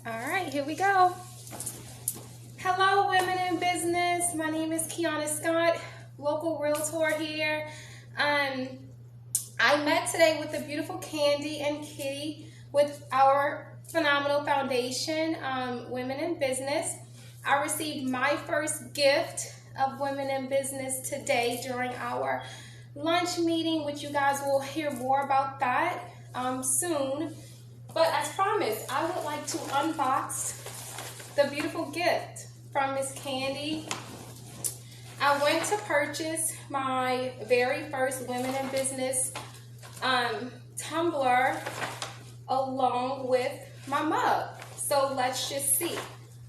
All right, here we go. Hello, women in business. My name is Kaionna Scott, local realtor here. I met today with the beautiful Candy and Kitty with our phenomenal foundation, Women in Business. I received my first gift of Women in Business today during our lunch meeting, which you guys will hear more about that soon. But as promised, I would like to unbox the beautiful gift from Miss Candy. I went to purchase my very first Women in Business tumbler along with my mug. So let's just see.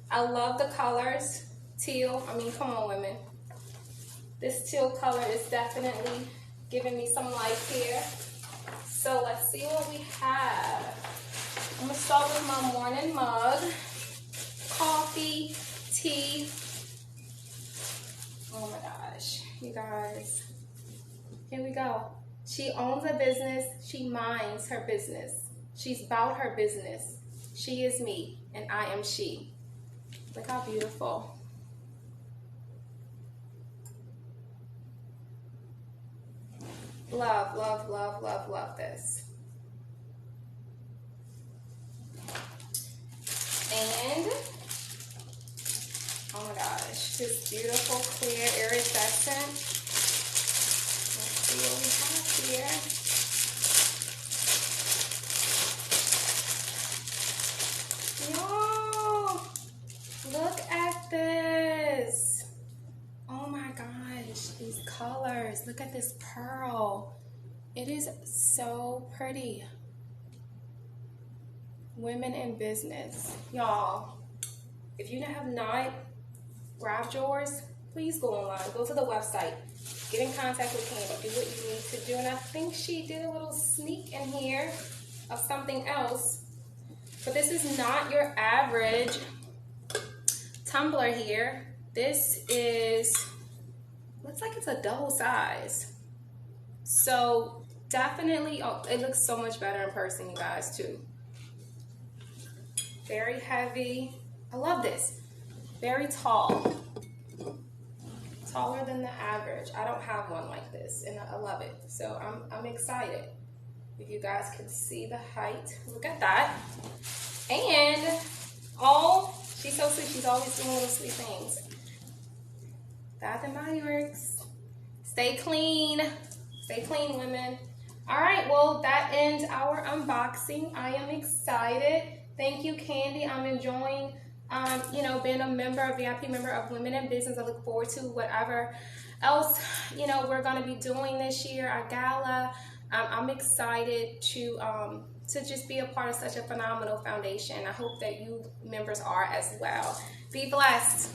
I love the colors. Teal, I mean, come on, women. This teal color is definitely giving me some life here. So let's see what we have. I'm gonna start with my morning mug. Coffee, tea. Oh my gosh, you guys. Here we go. She owns a business. She minds her business. She's about her business. She is me, and I am she. Look how beautiful. Love, love, love, love, love this. And, oh my gosh, this beautiful, clear, iridescent. Let's see what we have here. Y'all, look at this. Oh my gosh, these colors. Look at this pearl. It is so pretty. Women in Business. Y'all, if you have not grabbed yours, please go online. Go to the website. Get in contact with Candy. Do what you need to do. And I think she did a little sneak in here of something else. But this is not your average tumbler here. This is, looks like it's a double size. So definitely, oh, it looks so much better in person, you guys, too. Very heavy. I love this. Very tall. Taller than the average. I don't have one like this, and I love it. So I'm excited. If you guys can see the height, look at that. And oh, she's so sweet. She's always doing little sweet things. Bath and Body Works. Stay clean. Stay clean, women. All right. Well, that ends our unboxing. I am excited. Thank you, Candy. I'm enjoying, being a VIP member of Women in Business. I look forward to whatever else, we're going to be doing this year, our gala. I'm excited to just be a part of such a phenomenal foundation. I hope that you members are as well. Be blessed.